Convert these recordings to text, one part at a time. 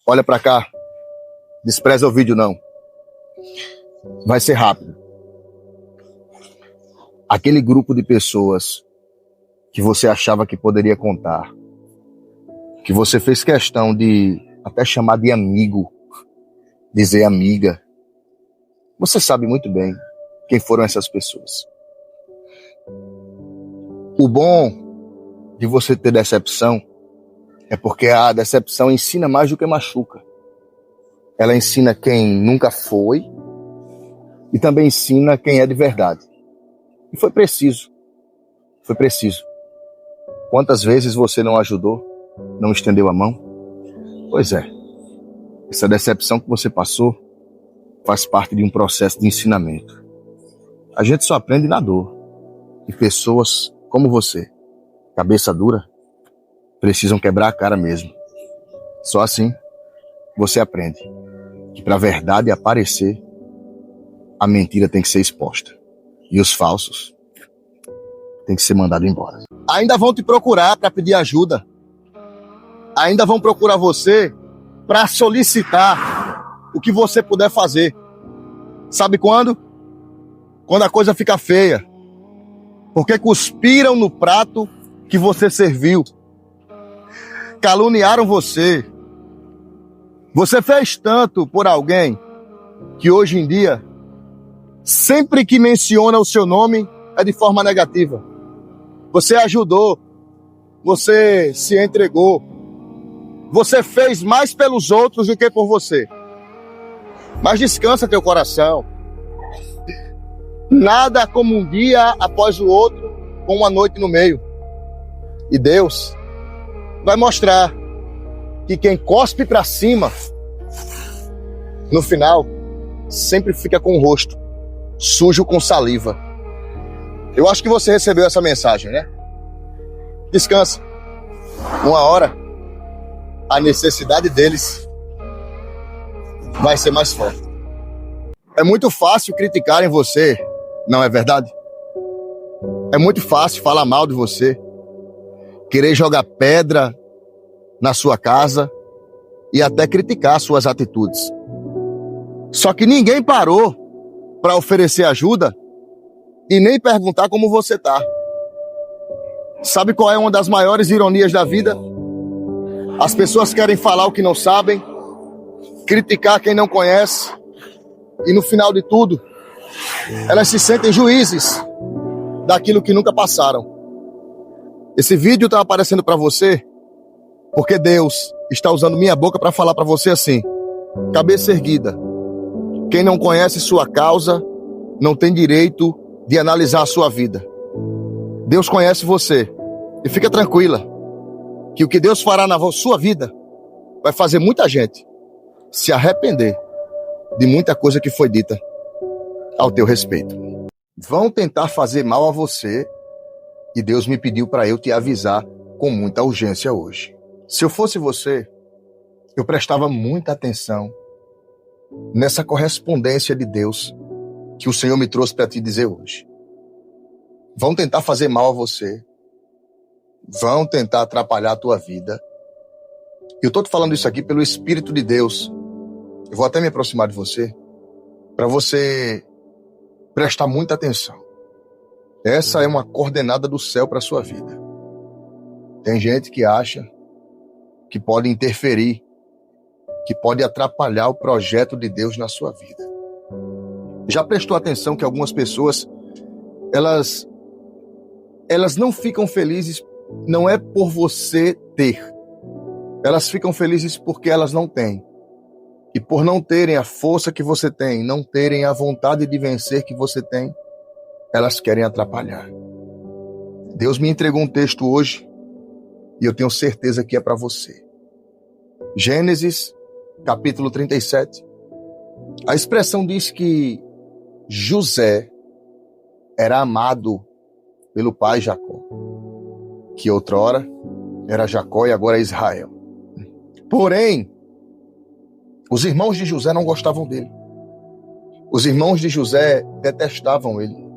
Olha pra cá. Despreza o vídeo, não. Vai ser rápido. Aquele grupo de pessoas que você achava que poderia contar, que você fez questão de até chamar de amigo, dizer amiga, você sabe muito bem quem foram essas pessoas. O bom de você ter decepção é porque a decepção ensina mais do que machuca. Ela ensina quem nunca foi e também ensina quem é de verdade. E foi preciso. Foi preciso. Quantas vezes você não ajudou, não estendeu a mão? Pois é. Essa decepção que você passou faz parte de um processo de ensinamento. A gente só aprende na dor. E pessoas como você, cabeça dura, precisam quebrar a cara mesmo. Só assim você aprende que para a verdade aparecer, a mentira tem que ser exposta. E os falsos têm que ser mandados embora. Ainda vão te procurar para pedir ajuda. Ainda vão procurar você para solicitar o que você puder fazer. Sabe quando? Quando a coisa fica feia. Porque cuspiram no prato que você serviu. Caluniaram você. Você fez tanto por alguém que hoje em dia, sempre que menciona o seu nome, é de forma negativa. Você ajudou. Você se entregou. Você fez mais pelos outros do que por você. Mas descansa teu coração. Nada como um dia após o outro, com uma noite no meio. E Deus vai mostrar que quem cospe para cima, no final, sempre fica com o rosto sujo com saliva. Eu acho que você recebeu essa mensagem, né? Descansa. Uma hora, a necessidade deles vai ser mais forte. É muito fácil criticarem você, não é verdade? É muito fácil falar mal de você, querer jogar pedra na sua casa e até criticar suas atitudes. Só que ninguém parou para oferecer ajuda e nem perguntar como você tá. Sabe qual é uma das maiores ironias da vida? As pessoas querem falar o que não sabem, criticar quem não conhece e no final de tudo, elas se sentem juízes daquilo que nunca passaram. Esse vídeo está aparecendo para você porque Deus está usando minha boca para falar para você assim: cabeça erguida. Quem não conhece sua causa não tem direito de analisar a sua vida. Deus conhece você. E fica tranquila que o que Deus fará na sua vida vai fazer muita gente se arrepender de muita coisa que foi dita ao teu respeito. Vão tentar fazer mal a você e Deus me pediu para eu te avisar com muita urgência hoje. Se eu fosse você, eu prestava muita atenção nessa correspondência de Deus que o Senhor me trouxe para te dizer hoje. Vão tentar fazer mal a você. Vão tentar atrapalhar a tua vida. Eu estou te falando isso aqui pelo Espírito de Deus. Eu vou até me aproximar de você para você prestar muita atenção. Essa é uma coordenada do céu para a sua vida. Tem gente que acha que pode interferir, que pode atrapalhar o projeto de Deus na sua vida. Já prestou atenção que algumas pessoas, elas não ficam felizes, não é por você ter. Elas ficam felizes porque elas não têm. E por não terem a força que você tem, não terem a vontade de vencer que você tem, elas querem atrapalhar. Deus me entregou um texto hoje e eu tenho certeza que é para você. Gênesis, capítulo 37. A expressão diz que José era amado pelo pai Jacó, que outrora era Jacó e agora é Israel. Porém, os irmãos de José não gostavam dele. Os irmãos de José detestavam ele.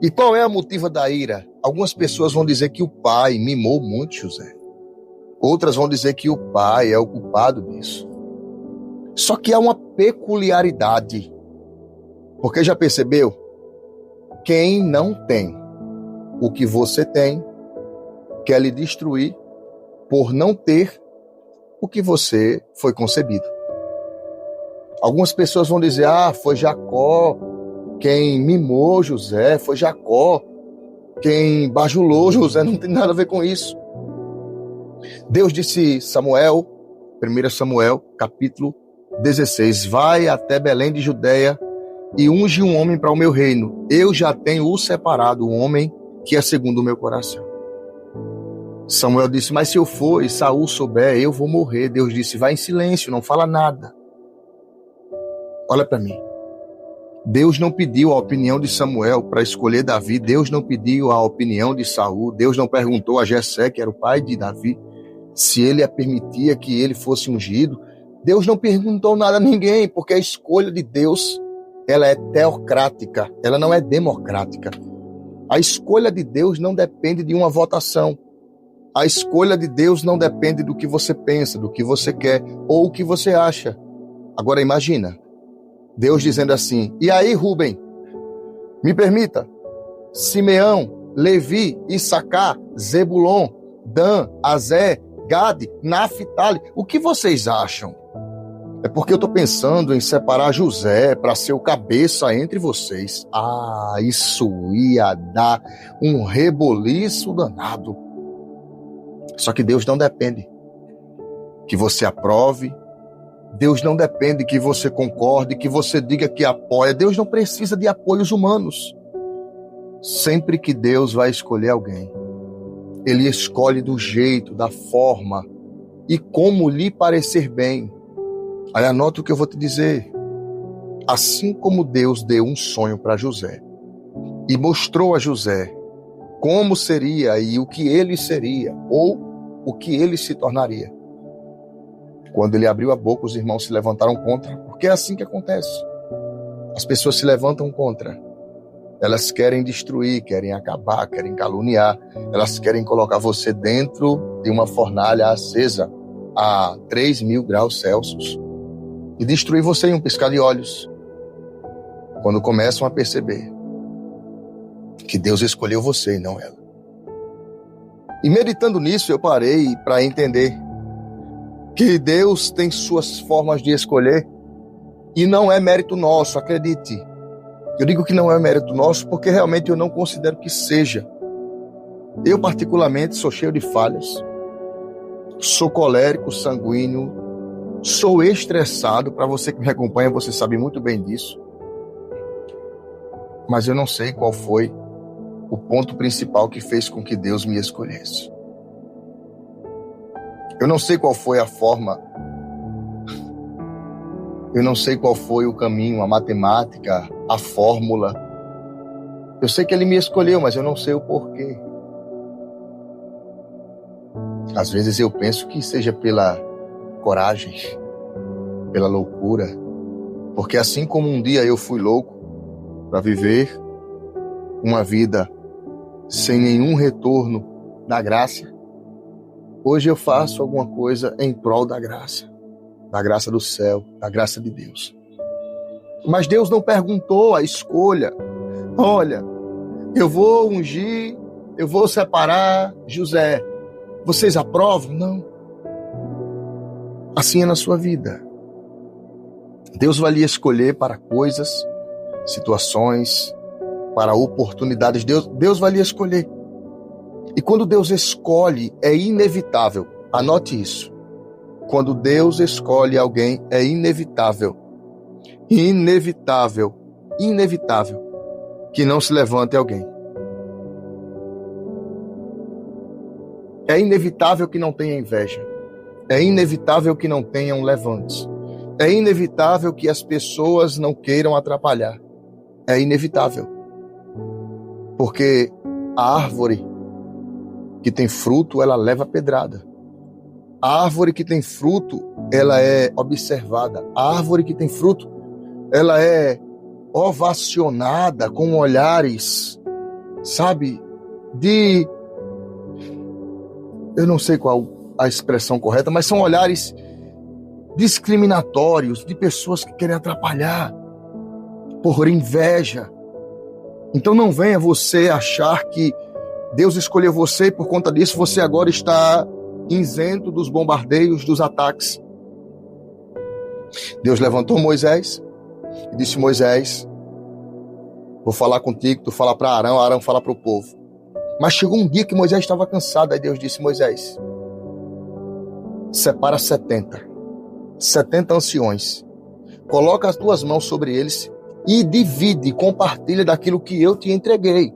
E qual é a motiva da ira? Algumas pessoas vão dizer que o pai mimou muito José. Outras vão dizer que o pai é o culpado disso. Só que há uma peculiaridade. Porque já percebeu? Quem não tem o que você tem, quer lhe destruir por não ter o que você foi concebido. Algumas pessoas vão dizer, foi Jacó quem mimou José, foi Jacó quem bajulou José. Não tem nada a ver com isso. Deus disse Samuel, 1 Samuel, capítulo 16, vai até Belém de Judeia e unge um homem para o meu reino. Eu já tenho o separado, um homem que é segundo o meu coração. Samuel disse, mas se eu for e Saul souber, eu vou morrer. Deus disse, vai em silêncio, não fala nada. Olha para mim. Deus não pediu a opinião de Samuel para escolher Davi. Deus não pediu a opinião de Saul. Deus não perguntou a Jessé, que era o pai de Davi, se ele permitia que ele fosse ungido. Deus não perguntou nada a ninguém, porque a escolha de Deus, ela é teocrática, ela não é democrática. A escolha de Deus não depende de uma votação. A escolha de Deus não depende do que você pensa, do que você quer ou o que você acha. Agora imagina, Deus dizendo assim, e aí, Rubem, me permita, Simeão, Levi, Issacar, Zebulon, Dan, Azé, Gade, Naftali, o que vocês acham? É porque eu estou pensando em separar José para ser o cabeça entre vocês. Isso ia dar um reboliço danado. Só que Deus não depende que você aprove, Deus não depende que você concorde, que você diga que apoia. Deus não precisa de apoios humanos. Sempre que Deus vai escolher alguém, Ele escolhe do jeito, da forma e como lhe parecer bem. Aí anota o que eu vou te dizer. Assim como Deus deu um sonho para José e mostrou a José como seria e o que ele seria, ou o que ele se tornaria. Quando ele abriu a boca, os irmãos se levantaram contra, porque é assim que acontece. As pessoas se levantam contra. Elas querem destruir, querem acabar, querem caluniar. Elas querem colocar você dentro de uma fornalha acesa a 3.000 graus Celsius e destruir você em um piscar de olhos. Quando começam a perceber que Deus escolheu você e não ela. E meditando nisso, eu parei para entender que Deus tem suas formas de escolher e não é mérito nosso, acredite. Eu digo que não é mérito nosso porque realmente eu não considero que seja. Eu particularmente sou cheio de falhas, sou colérico, sanguíneo, sou estressado. Para você que me acompanha, você sabe muito bem disso. Mas eu não sei qual foi o ponto principal que fez com que Deus me escolhesse. Eu não sei qual foi a forma, eu não sei qual foi o caminho, a matemática, a fórmula. Eu sei que Ele me escolheu, mas eu não sei o porquê. Às vezes eu penso que seja pela coragem, pela loucura, porque assim como um dia eu fui louco para viver uma vida sem nenhum retorno da graça, hoje eu faço alguma coisa em prol da graça do céu, da graça de Deus. Mas Deus não perguntou a escolha. Olha, eu vou ungir, eu vou separar José. Vocês aprovam? Não. Assim é na sua vida. Deus vai lhe escolher para coisas, situações, para oportunidades. Deus vai lhe escolher. E quando Deus escolhe, é inevitável. Anote isso. Quando Deus escolhe alguém, é inevitável que não se levante alguém. É inevitável que não tenha inveja. É inevitável que não tenha um levante. É inevitável que as pessoas não queiram atrapalhar. É inevitável. Porque a árvore que tem fruto, ela leva pedrada. A árvore que tem fruto, ela é observada. A árvore que tem fruto, ela é ovacionada com olhares, sabe, eu não sei qual a expressão correta, mas são olhares discriminatórios, de pessoas que querem atrapalhar, por inveja. Então não venha você achar que Deus escolheu você e por conta disso você agora está isento dos bombardeios, dos ataques. Deus levantou Moisés e disse: Moisés, vou falar contigo, tu fala para Arão, Arão fala para o povo. Mas chegou um dia que Moisés estava cansado, aí Deus disse: Moisés, separa 70 anciões, coloca as tuas mãos sobre eles e divide, compartilha daquilo que eu te entreguei.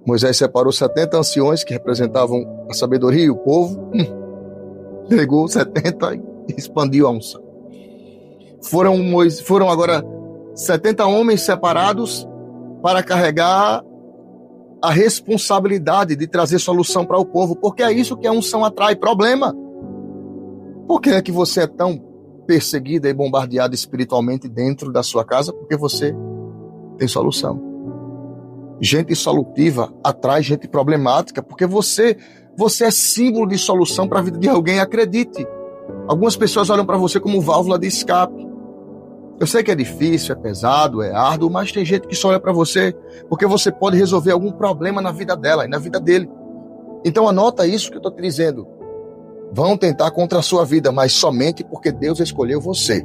Moisés separou 70 anciões que representavam a sabedoria e o povo, entregou 70 e expandiu a unção. Foram agora 70 homens separados para carregar a responsabilidade de trazer solução para o povo, porque é isso que a unção atrai, problema. Por que é que você é tão perseguida e bombardeada espiritualmente dentro da sua casa? Porque você tem solução. Gente solutiva atrai gente problemática, porque você é símbolo de solução para a vida de alguém, acredite. Algumas pessoas olham para você como válvula de escape. Eu sei que é difícil, é pesado, é árduo, mas tem gente que só olha para você porque você pode resolver algum problema na vida dela e na vida dele. Então anota isso que eu estou te dizendo. Vão tentar contra a sua vida, mas somente porque Deus escolheu você.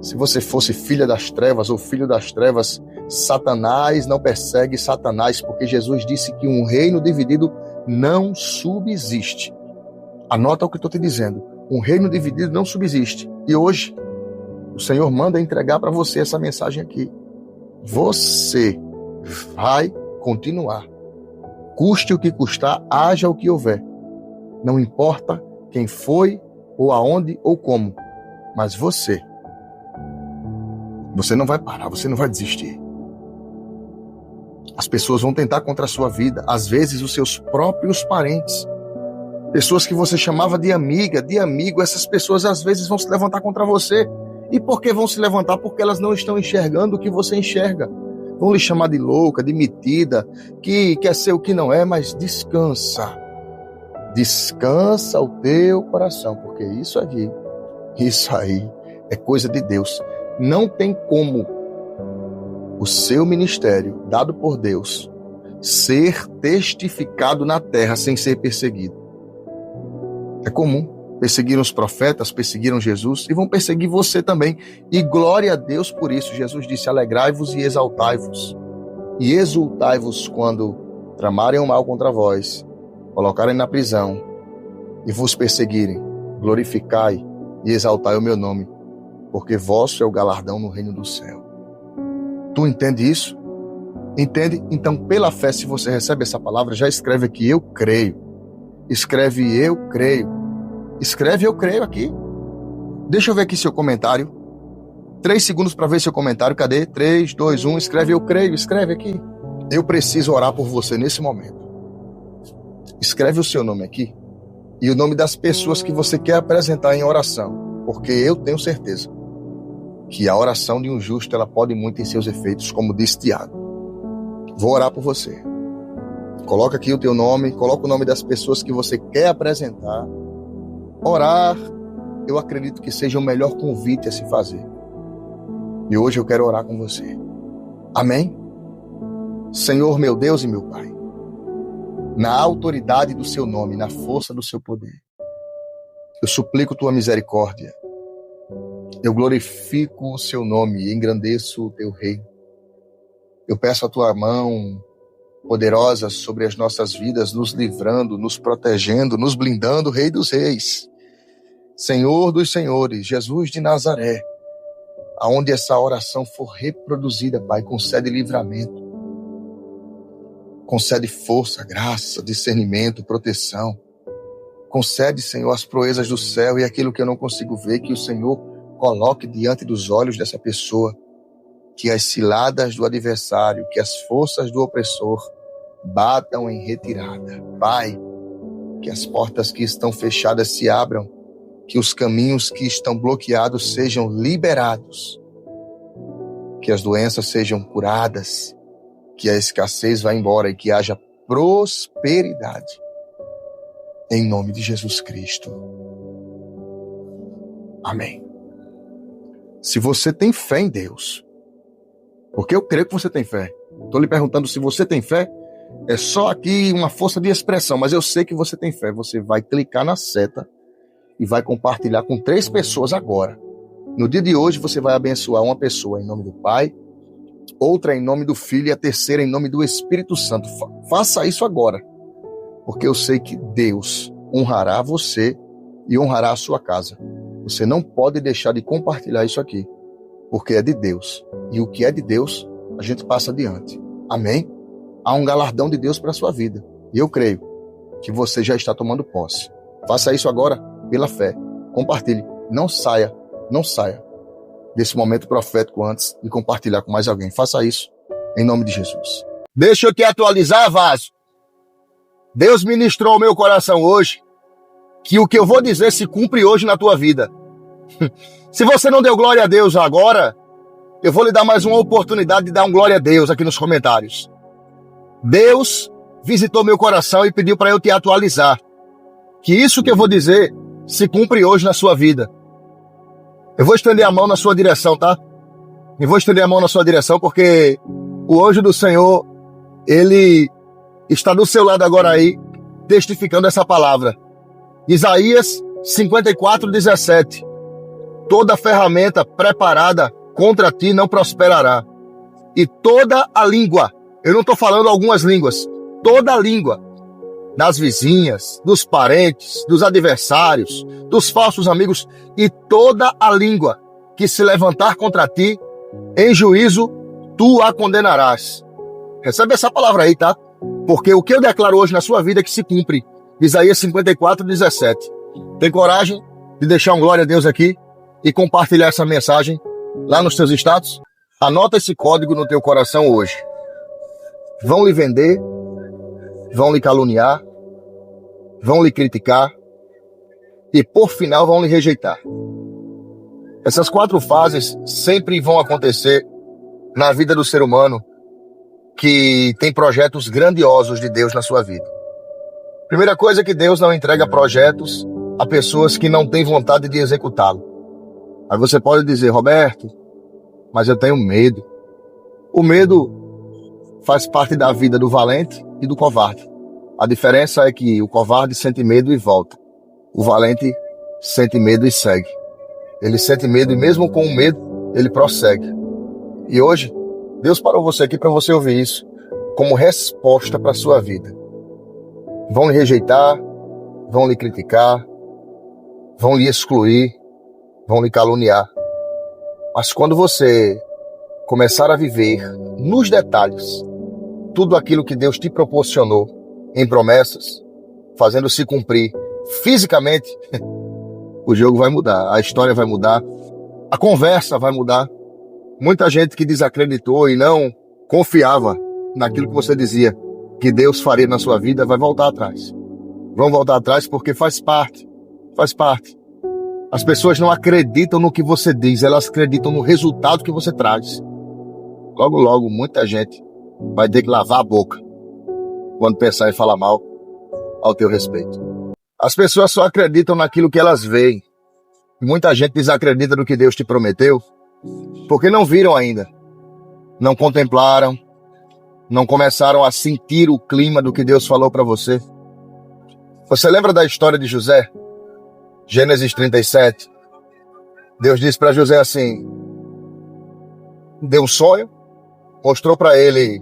Se você fosse filha das trevas ou filho das trevas, Satanás não persegue Satanás, porque Jesus disse que um reino dividido não subsiste. Anota o que eu estou te dizendo. Um reino dividido não subsiste. E hoje, o Senhor manda entregar para você essa mensagem aqui. Você vai continuar. Custe o que custar, haja o que houver. Não importa quem foi, ou aonde, ou como. Mas você não vai parar, você não vai desistir. As pessoas vão tentar contra a sua vida, às vezes os seus próprios parentes. Pessoas que você chamava de amiga, de amigo, essas pessoas às vezes vão se levantar contra você. E por que vão se levantar? Porque elas não estão enxergando o que você enxerga. Vão lhe chamar de louca, de metida, que quer ser o que não é, mas descansa. Descansa o teu coração, porque isso aí é coisa de Deus. Não tem como o seu ministério, dado por Deus, ser testificado na terra sem ser perseguido. É comum. Perseguiram os profetas, perseguiram Jesus e vão perseguir você também. E glória a Deus por isso. Jesus disse: alegrai-vos e exaltai-vos. E exultai-vos quando tramarem o mal contra vós, colocarem na prisão e vos perseguirem. Glorificai e exaltai o meu nome, porque vosso é o galardão no reino do céu. Tu entende isso? Entende? Então, pela fé, se você recebe essa palavra, já escreve aqui: eu creio. Escreve: eu creio. Escreve: eu creio aqui. Deixa eu ver aqui seu comentário. 3 segundos para ver seu comentário. Cadê? 3, 2, 1. Escreve: eu creio. Escreve aqui. Eu preciso orar por você nesse momento. Escreve o seu nome aqui e o nome das pessoas que você quer apresentar em oração, porque eu tenho certeza que a oração de um justo, ela pode muito em seus efeitos, como disse Tiago. Vou orar por você. Coloca aqui o teu nome, coloca o nome das pessoas que você quer apresentar. Orar, eu acredito que seja o melhor convite a se fazer. E hoje eu quero orar com você. Amém? Senhor, meu Deus e meu Pai, na autoridade do seu nome, na força do seu poder, eu suplico tua misericórdia. Eu glorifico o seu nome e engrandeço o teu reino. Eu peço a tua mão poderosa sobre as nossas vidas, nos livrando, nos protegendo, nos blindando, Rei dos Reis, Senhor dos Senhores, Jesus de Nazaré. Aonde essa oração for reproduzida, Pai, concede livramento, concede força, graça, discernimento, proteção. Concede, Senhor, as proezas do céu e aquilo que eu não consigo ver, que o Senhor coloque diante dos olhos dessa pessoa, que as ciladas do adversário, que as forças do opressor batam em retirada. Pai, que as portas que estão fechadas se abram, que os caminhos que estão bloqueados sejam liberados, que as doenças sejam curadas, que a escassez vá embora e que haja prosperidade. Em nome de Jesus Cristo. Amém. Se você tem fé em Deus, porque eu creio que você tem fé. Estou lhe perguntando se você tem fé. É só aqui uma força de expressão, mas eu sei que você tem fé. Você vai clicar na seta e vai compartilhar com 3 pessoas agora. No dia de hoje você vai abençoar uma pessoa em nome do Pai, outra em nome do Filho e a terceira em nome do Espírito Santo. Faça isso agora, porque eu sei que Deus honrará você e honrará a sua casa. Você não pode deixar de compartilhar isso aqui, porque é de Deus. E o que é de Deus, a gente passa adiante. Amém? Há um galardão de Deus para a sua vida. E eu creio que você já está tomando posse. Faça isso agora pela fé. Compartilhe. Não saia desse momento profético antes de compartilhar com mais alguém. Faça isso em nome de Jesus. Deixa eu te atualizar, vaso. Deus ministrou ao meu coração hoje que o que eu vou dizer se cumpre hoje na tua vida. Se você não deu glória a Deus agora, eu vou lhe dar mais uma oportunidade de dar um glória a Deus aqui nos comentários. Deus visitou meu coração e pediu para eu te atualizar. Que isso que eu vou dizer se cumpre hoje na sua vida. Eu vou estender a mão na sua direção, tá? Eu vou estender a mão na sua direção porque o anjo do Senhor, ele está do seu lado agora aí, testificando essa palavra. Isaías 54:17. Toda ferramenta preparada contra ti não prosperará. E toda a língua, eu não estou falando algumas línguas, toda a língua das vizinhas, dos parentes, dos adversários, dos falsos amigos e toda a língua que se levantar contra ti, em juízo, tu a condenarás. Recebe essa palavra aí, tá? Porque o que eu declaro hoje na sua vida é que se cumpre. Isaías 54:17. Tem coragem de deixar um glória a Deus aqui e compartilhar essa mensagem lá nos teus status? Anota esse código no teu coração hoje. Vão lhe vender, vão lhe caluniar, vão lhe criticar e por final vão lhe rejeitar. Essas 4 fases sempre vão acontecer na vida do ser humano que tem projetos grandiosos de Deus na sua vida. Primeira coisa é que Deus não entrega projetos a pessoas que não têm vontade de executá-lo. Aí você pode dizer, Roberto, mas eu tenho medo. O medo faz parte da vida do valente e do covarde. A diferença é que o covarde sente medo e volta. O valente sente medo e segue. Ele sente medo e mesmo com o medo, ele prossegue. E hoje, Deus parou você aqui para você ouvir isso como resposta para a sua vida. Vão lhe rejeitar, vão lhe criticar, vão lhe excluir, vão lhe caluniar. Mas quando você começar a viver nos detalhes tudo aquilo que Deus te proporcionou em promessas, fazendo se cumprir fisicamente, o jogo vai mudar, a história vai mudar, a conversa vai mudar. Muita gente que desacreditou e não confiava naquilo que você dizia que Deus faria na sua vida vai voltar atrás. Vão voltar atrás porque faz parte. As pessoas não acreditam no que você diz, elas acreditam no resultado que você traz. Logo, logo, muita gente vai ter que lavar a boca quando pensar em falar mal ao teu respeito. As pessoas só acreditam naquilo que elas veem. Muita gente desacredita no que Deus te prometeu porque não viram ainda, não contemplaram, não começaram a sentir o clima do que Deus falou para você. Você lembra da história de José? Gênesis 37. Deus disse para José assim, deu um sonho, mostrou para ele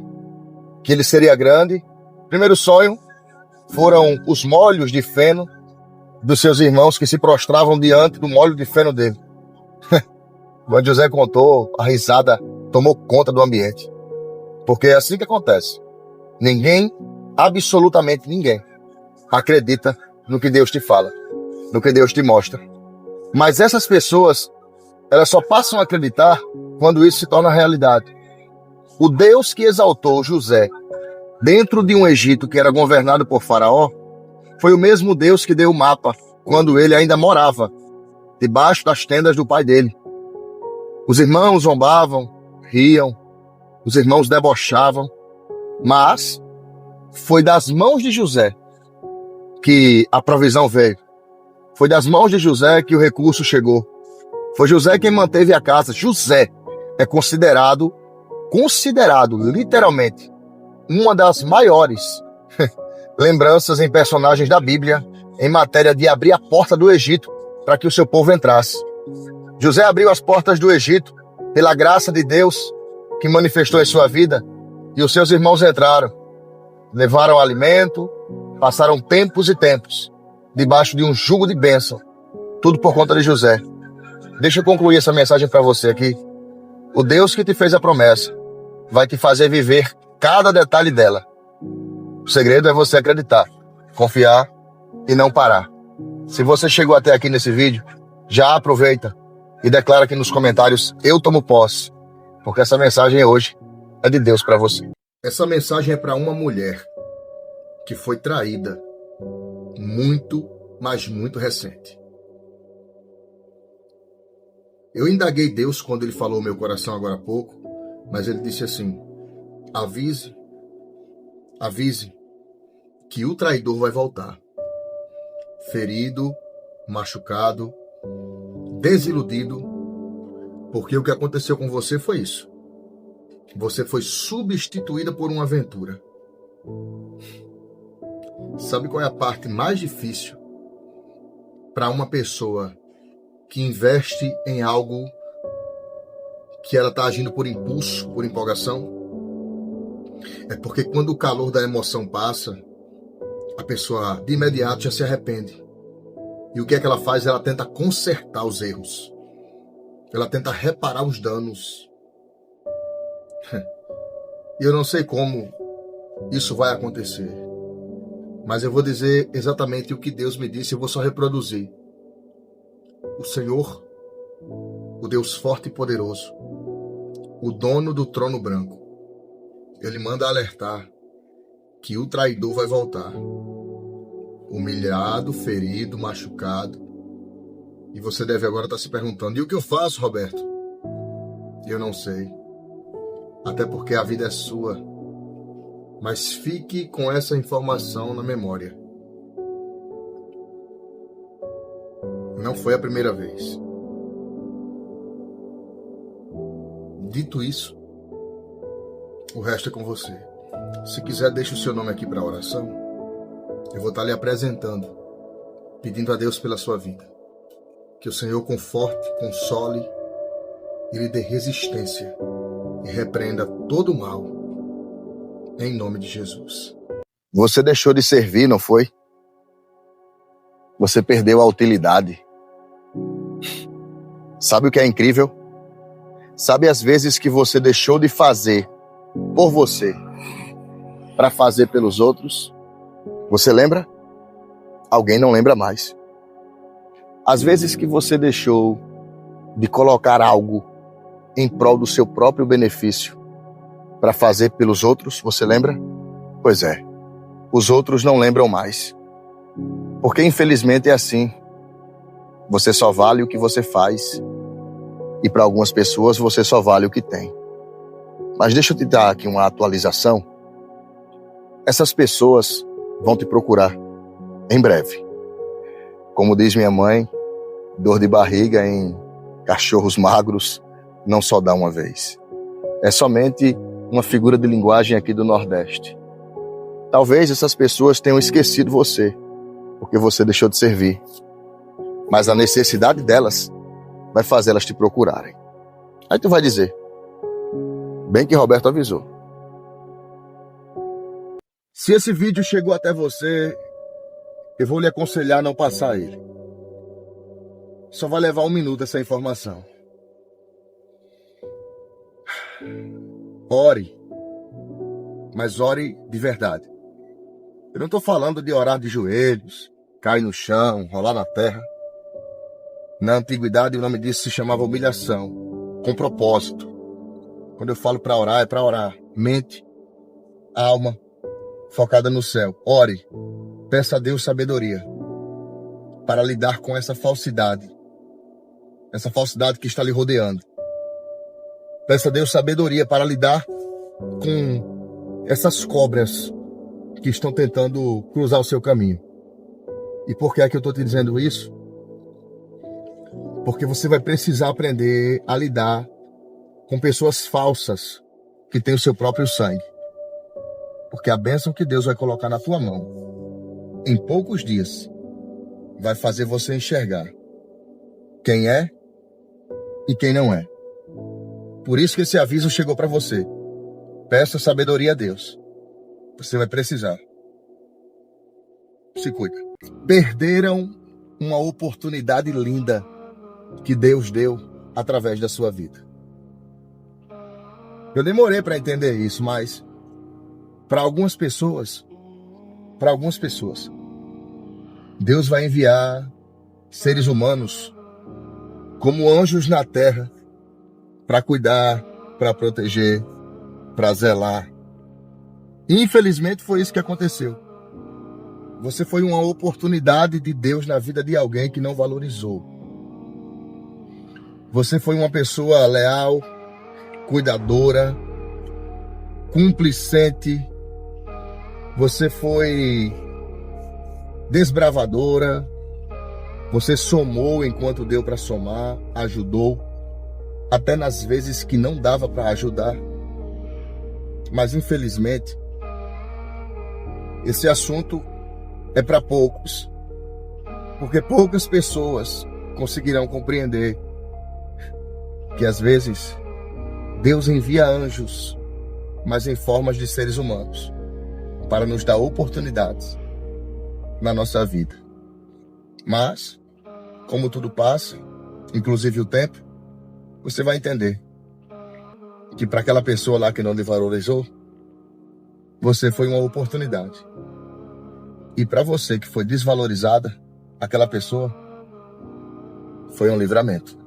que ele seria grande. Primeiro sonho foram os molhos de feno dos seus irmãos que se prostravam diante do molho de feno dele. Quando José contou, a risada tomou conta do ambiente. Porque é assim que acontece. Ninguém, absolutamente ninguém, acredita no que Deus te fala, no que Deus te mostra. Mas essas pessoas, elas só passam a acreditar quando isso se torna realidade. O Deus que exaltou José dentro de um Egito que era governado por Faraó, foi o mesmo Deus que deu o mapa quando ele ainda morava debaixo das tendas do pai dele. Os irmãos zombavam, riam, os irmãos debochavam, mas foi das mãos de José que a provisão veio. Foi das mãos de José que o recurso chegou. Foi José quem manteve a casa. José é considerado literalmente uma das maiores lembranças em personagens da Bíblia em matéria de abrir a porta do Egito para que o seu povo entrasse. José abriu as portas do Egito pela graça de Deus que manifestou em sua vida, e os seus irmãos entraram, levaram alimento, passaram tempos e tempos debaixo de um jugo de bênção, tudo por conta de José. Deixa eu concluir essa mensagem para você aqui. O Deus que te fez a promessa vai te fazer viver cada detalhe dela. O segredo é você acreditar, confiar e não parar. Se você chegou até aqui nesse vídeo, já aproveita e declara aqui nos comentários: eu tomo posse, porque essa mensagem hoje é de Deus para você. Essa mensagem é para uma mulher que foi traída muito, mas muito recente. Eu indaguei Deus quando ele falou ao meu coração agora há pouco, mas ele disse assim: avise que o traidor vai voltar. Ferido, machucado, desiludido, porque o que aconteceu com você foi isso. Você foi substituída por uma aventura. Sabe qual é a parte mais difícil para uma pessoa que investe em algo que ela está agindo por impulso, por empolgação? É porque quando o calor da emoção passa, a pessoa de imediato já se arrepende. E o que é que ela faz? Ela tenta consertar os erros. Ela tenta reparar os danos. E eu não sei como isso vai acontecer, mas eu vou dizer exatamente o que Deus me disse, eu vou só reproduzir. O Senhor, o Deus forte e poderoso, o dono do trono branco, ele manda alertar que o traidor vai voltar. Humilhado, ferido, machucado. E você deve agora estar se perguntando: e o que eu faço, Roberto? Eu não sei. Até porque a vida é sua. Mas fique com essa informação na memória. Não foi a primeira vez. Dito isso, o resto é com você. Se quiser, deixe o seu nome aqui para a oração. Eu vou estar lhe apresentando, pedindo a Deus pela sua vida. Que o Senhor conforte, console e lhe dê resistência e repreenda todo o mal, em nome de Jesus. Você deixou de servir, não foi? Você perdeu a utilidade. Sabe o que é incrível? Sabe as vezes que você deixou de fazer por você para fazer pelos outros? Você lembra? Alguém não lembra mais. Às vezes que você deixou de colocar algo em prol do seu próprio benefício para fazer pelos outros, você lembra? Pois é, os outros não lembram mais. Porque infelizmente é assim. Você só vale o que você faz. E para algumas pessoas você só vale o que tem. Mas deixa eu te dar aqui uma atualização. Essas pessoas vão te procurar em breve. Como diz minha mãe, dor de barriga em cachorros magros não só dá uma vez. É somente uma figura de linguagem aqui do Nordeste. Talvez essas pessoas tenham esquecido você, porque você deixou de servir. Mas a necessidade delas vai fazer elas te procurarem. Aí tu vai dizer: bem que Roberto avisou. Se esse vídeo chegou até você, eu vou lhe aconselhar a não passar ele. Só vai levar 1 minuto essa informação. Ore, mas ore de verdade. Eu não estou falando de orar de joelhos, cair no chão, rolar na terra. Na antiguidade o nome disso se chamava humilhação, com propósito. Quando eu falo para orar, é para orar. Mente, alma, focada no céu. Ore, peça a Deus sabedoria para lidar com essa falsidade que está lhe rodeando. Peça a Deus sabedoria para lidar com essas cobras que estão tentando cruzar o seu caminho. E por que é que eu estou te dizendo isso? Porque você vai precisar aprender a lidar com pessoas falsas que têm o seu próprio sangue. Porque a bênção que Deus vai colocar na tua mão, em poucos dias, vai fazer você enxergar quem é e quem não é. Por isso que esse aviso chegou para você. Peça sabedoria a Deus. Você vai precisar. Se cuida. Perderam uma oportunidade linda que Deus deu através da sua vida. Eu demorei para entender isso, mas para algumas pessoas, Deus vai enviar seres humanos como anjos na terra para cuidar, para proteger, para zelar. Infelizmente foi isso que aconteceu. Você foi uma oportunidade de Deus na vida de alguém que não valorizou. Você foi uma pessoa leal, cuidadora, complicente. Você foi desbravadora. Você somou enquanto deu para somar, ajudou, até nas vezes que não dava para ajudar. Mas infelizmente, esse assunto é para poucos, porque poucas pessoas conseguirão compreender que às vezes Deus envia anjos, mas em formas de seres humanos, para nos dar oportunidades na nossa vida. Mas, como tudo passa, inclusive o tempo, você vai entender que para aquela pessoa lá que não lhe valorizou, você foi uma oportunidade. E para você que foi desvalorizada, aquela pessoa foi um livramento.